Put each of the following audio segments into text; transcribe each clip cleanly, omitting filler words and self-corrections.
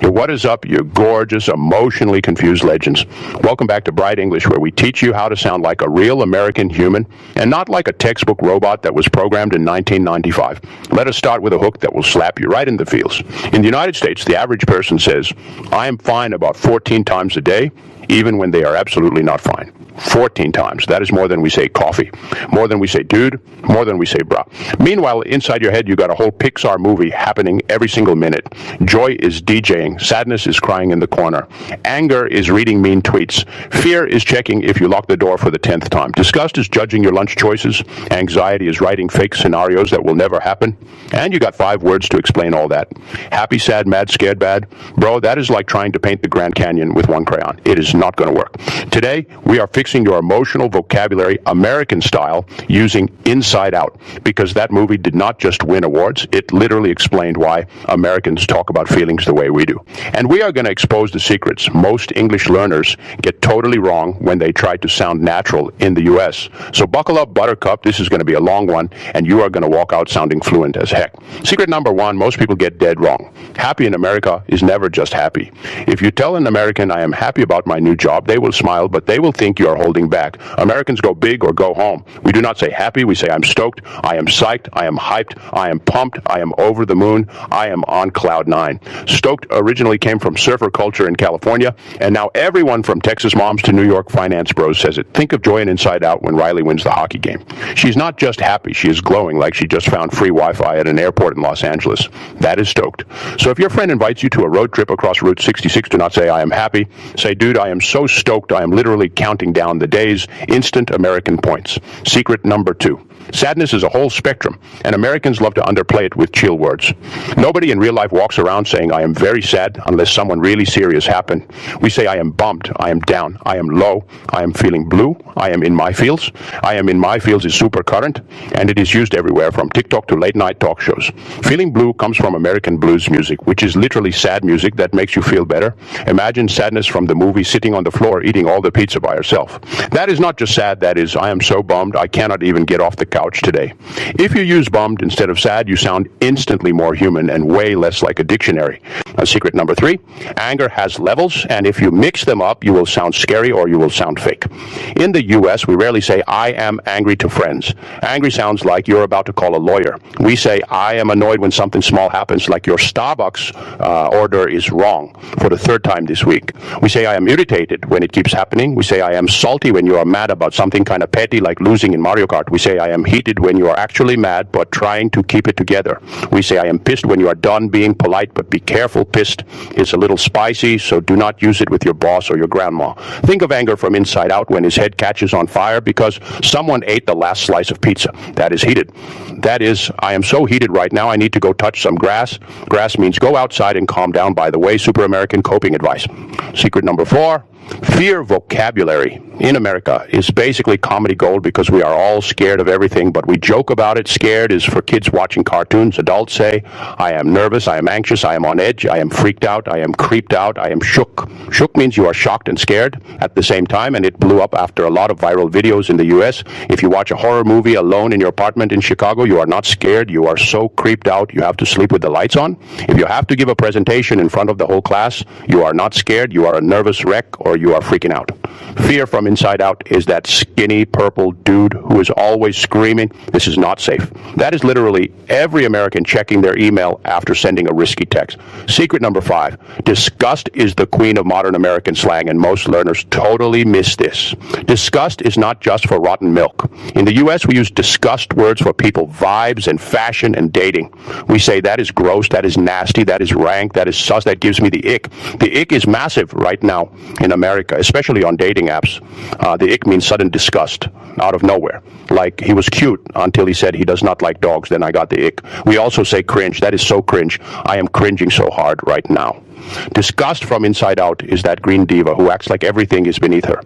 What is up, you gorgeous, emotionally confused legends? Welcome back to Bright English, where we teach you how to sound like a real American human and not like a textbook robot that was programmed in 1995. Let us start with a hook that will slap you right in the feels. In the United States, the average person says, "I am fine" about 14 times a day, even when they are absolutely not fine. 14 times. That is more than we say coffee, more than we say dude, more than we say brah. Meanwhile, inside your head, you got a whole Pixar movie happening every single minute. Joy is DJing. Sadness is crying in the corner. Anger is reading mean tweets. Fear is checking if you lock the door for the 10th time. Disgust is judging your lunch choices. Anxiety is writing fake scenarios that will never happen. And you got 5 words to explain all that. Happy, sad, mad, scared, bad. Bro, that is like trying to paint the Grand Canyon with one crayon. It is not going to work. Today, we are fixing your emotional vocabulary American style using Inside Out, because that movie did not just win awards, it literally explained why Americans talk about feelings the way we do. And we are going to expose the secrets most English learners get totally wrong when they try to sound natural in the US. So buckle up, buttercup, this is going to be a long one, and you are going to walk out sounding fluent as heck. Secret number 1, most people get dead wrong. Happy in America is never just happy. If you tell an American, "I am happy about my new job," they will smile, but they will think you are holding back. Americans go big or go home. We do not say happy, we say "I'm stoked," "I am psyched," "I am hyped," "I am pumped," "I am over the moon," "I am on cloud 9. Stoked originally came from surfer culture in California, and now everyone from Texas moms to New York finance bros says it. Think of Joy in Inside Out when Riley wins the hockey game. She's not just happy, she is glowing like she just found free Wi-Fi at an airport in Los Angeles. That is stoked. So if your friend invites you to a road trip across Route 66, do not say "I am happy." Say, "Dude, I am so stoked, I am literally counting down the days." Instant American points. Secret number 2. Sadness is a whole spectrum, and Americans love to underplay it with chill words. Nobody in real life walks around saying "I am very sad" unless someone really serious happened. We say "I am bummed," "I am down," "I am low," "I am feeling blue," "I am in my feels." "I am in my feels" is super current, and it is used everywhere from TikTok to late night talk shows. Feeling blue comes from American blues music, which is literally sad music that makes you feel better. Imagine Sadness from the movie sitting on the floor eating all the pizza by herself. That is not just sad, that is, "I am so bummed I cannot even get off the couch today." If you use bummed instead of sad, you sound instantly more human and way less like a dictionary. Secret number 3, anger has levels, and if you mix them up, you will sound scary or you will sound fake. In the US, we rarely say "I am angry" to friends. Angry sounds like you're about to call a lawyer. We say "I am annoyed" when something small happens, like your Starbucks order is wrong for the 3rd time this week. We say "I am irritated" when it keeps happening. We say "I am salty" when you are mad about something kind of petty like losing in Mario Kart. We say "I am heated" when you are actually mad but trying to keep it together. We say "I am pissed" when you are done being polite, but be careful, pissed is a little spicy, so do not use it with your boss or your grandma. Think of anger from Inside Out when his head catches on fire because someone ate the last slice of pizza. That is heated. That is, "I am so heated right now, I need to go touch some grass." Grass means go outside and calm down, by the way, super American coping advice. Secret number 4, fear vocabulary in America is basically comedy gold because we are all scared of everything, but we joke about it. Scared is for kids watching cartoons. Adults say, "I am nervous, I am anxious, I am on edge, I am freaked out, I am creeped out, I am shook." Shook means you are shocked and scared at the same time, and it blew up after a lot of viral videos in the US. If you watch a horror movie alone in your apartment in Chicago, you are not scared, you are so creeped out you have to sleep with the lights on. If you have to give a presentation in front of the whole class, you are not scared, you are a nervous wreck, or you are freaking out. Fear from Inside Out is that skinny purple dude who is always screaming, "This is not safe." That is literally every American checking their email after sending a risky text. Secret number 5, disgust is the queen of modern American slang, and most learners totally miss this. Disgust is not just for rotten milk. In the US, we use disgust words for people, vibes, and fashion and dating. We say "that is gross," "that is nasty," "that is rank," "that is sus," "that gives me the ick." The ick is massive right now in America, especially on dating apps. The ick means sudden disgust out of nowhere. Like, he was cute until he said he does not like dogs, then I got the ick. We also say cringe. That is so cringe. I am cringing so hard right now. Disgust from Inside Out is that green diva who acts like everything is beneath her.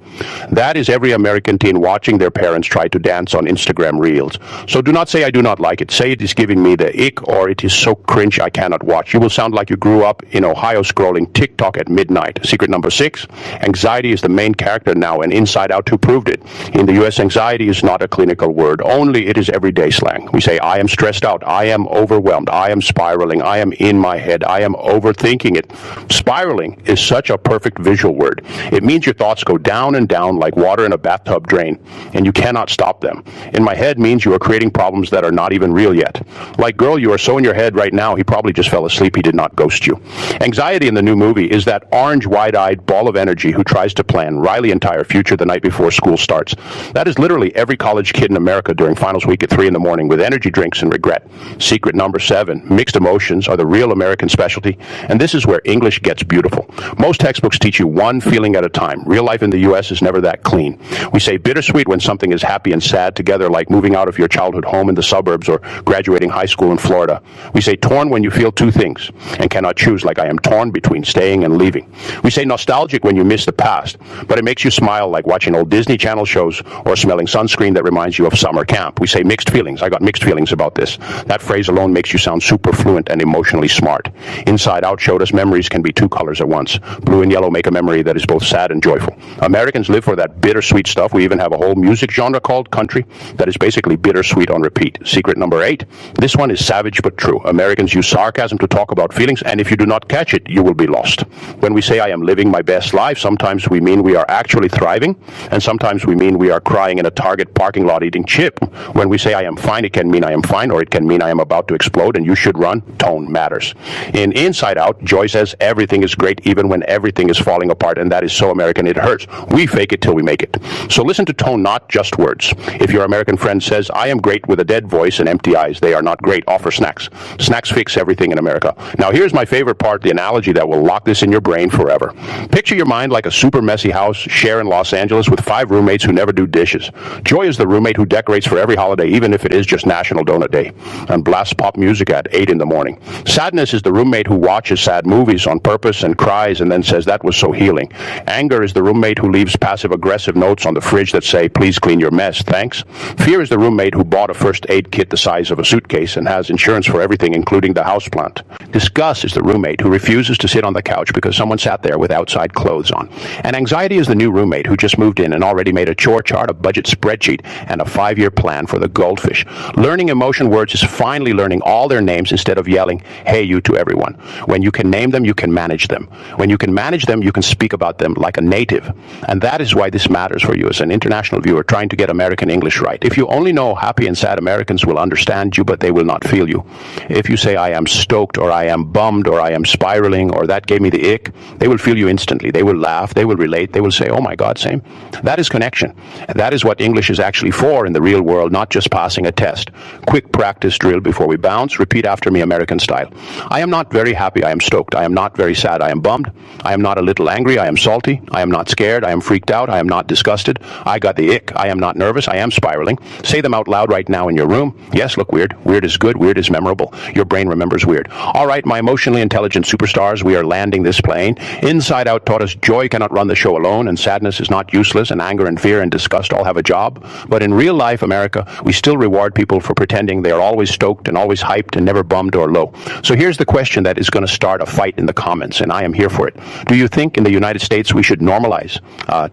That is every American teen watching their parents try to dance on Instagram Reels. So do not say "I do not like it." Say "it is giving me the ick" or "it is so cringe I cannot watch." You will sound like you grew up in Ohio scrolling TikTok at midnight. Secret number 6, anxiety is the main character now, and Inside Out 2 proved it. In the US, anxiety is not a clinical word, only it is everyday slang. We say "I am stressed out," "I am overwhelmed," "I am spiraling," "I am in my head," "I am overthinking it." Spiraling is such a perfect visual word. It means your thoughts go down and down like water in a bathtub drain, and you cannot stop them. In my head means you are creating problems that are not even real yet. Like, girl, you are so in your head right now, he probably just fell asleep, he did not ghost you. Anxiety in the new movie is that orange, wide-eyed ball of energy who tries to plan Riley's entire future the night before school starts. That is literally every college kid in America during finals week at 3 in the morning with energy drinks and regret. Secret number 7, mixed emotions are the real American specialty, and this is where English gets beautiful. Most textbooks teach you one feeling at a time. Real life in the U.S. is never that clean. We say bittersweet when something is happy and sad together, like moving out of your childhood home in the suburbs or graduating high school in Florida. We say torn when you feel two things and cannot choose, like I am torn between staying and leaving. We say nostalgic when you miss the past, but it makes you smile like watching old Disney Channel shows or smelling sunscreen that reminds you of summer camp. We say mixed feelings. I got mixed feelings about this. That phrase alone makes you sound super fluent and emotionally smart. Inside Out showed us memories can be two colors at once. Blue and yellow make a memory that is both sad and joyful. Americans live for that bittersweet stuff. We even have a whole music genre called country that is basically bittersweet on repeat. Secret number 8. This one is savage but true. Americans use sarcasm to talk about feelings, and if you do not catch it, you will be lost. When we say I am living my best life, sometimes we mean we are actually thriving, and sometimes we mean we are crying in a Target parking lot eating chip. When we say I am fine, it can mean I am fine, or it can mean I am about to explode and you should run. Tone matters. In Inside Out, Joy says everything is great even when everything is falling apart, and that is so American it hurts. We fake it till we make it. So listen to tone, not just words. If your American friend says, I am great with a dead voice and empty eyes, they are not great. Offer snacks. Snacks fix everything in America. Now here's my favorite part, the analogy that will lock this in your brain forever. Picture your mind like a super messy house, share in Los Angeles with 5 roommates who never do dishes. Joy is the roommate who decorates for every holiday, even if it is just National Donut Day, and blasts pop music at 8 in the morning. Sadness is the roommate who watches sad movies on purpose and cries and then says that was so healing. Anger is the roommate who leaves passive-aggressive notes on the fridge that say, please clean your mess, thanks. Fear is the roommate who bought a first aid kit the size of a suitcase and has insurance for everything, including the houseplant. Disgust is the roommate who refuses to sit on the couch because someone sat there with outside clothes on. And anxiety is the new roommate who just moved in and already made a chore chart, a budget spreadsheet, and a 5-year plan for the goldfish. Learning emotion words is finally learning all their names instead of yelling, hey you, to everyone. When you can name them, you can manage them. When you can manage them, you can speak about them like a native. And that is why this matters for you as an international viewer trying to get American English right. If you only know happy and sad Americans will understand you, but they will not feel you. If you say I am stoked, or I am bummed, or I am spiraling, or that gave me the ick, they will feel you instantly. They will laugh, they will relate, they will say, oh my God, same. That is connection. That is what English is actually for in the real world, not just passing a test. Quick practice drill before we bounce. Repeat after me, American style. I am not very happy, I am stoked. I am not very sad, I am bummed. I am not a little angry, I am salty. I am not scared, I am freaked out. I am not disgusted. I got the ick. I am not nervous, I am spiraling. Say them out loud right now in your room. Yes, look weird. Weird is good, weird is memorable. Your brain remembers weird. All right, my emotionally intelligent superstars, we are landing this plane. Inside Out taught us joy cannot run the show alone, and sadness is not useless, and anger and fear and disgust all have a job. But in real life, America, we still reward people for pretending they are always stoked and always hyped and never bummed or low. So here's the question that is going to start a fight in the comments, and I am here for it. Do you think in the United States we should normalize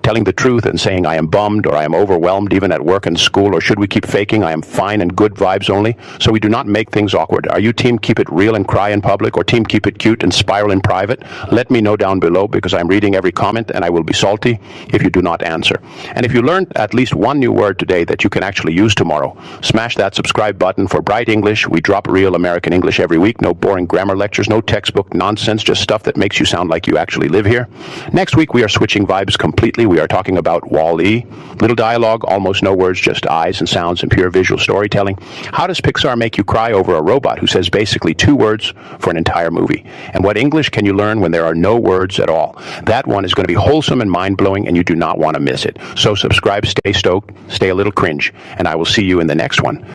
telling the truth and saying I am bummed or I am overwhelmed even at work and school, or should we keep faking I am fine and good vibes only so we do not make things awkward? Are you team keep it real and cry in public, or team keep it cute and spiral in private? Let me know down below, because I'm reading every comment and I will be salty if you do not answer. And if you learned at least one new word today that you can actually use tomorrow, smash that subscribe button for Bright English. We drop real American English every week. No boring grammar lectures, no textbook nonsense, just stuff that makes you sound like you actually live here. Next week we are switching vibes completely. We are talking about Wall-E. Little dialogue, almost no words, just eyes and sounds and pure visual storytelling. How does Pixar make you cry over a robot who says basically 2 words for an entire movie? And what English can you learn when there are no words at all? That one is going to be wholesome and mind-blowing, and you do not want to miss it. So subscribe, stay stoked, stay a little cringe, and I will see you in the next one.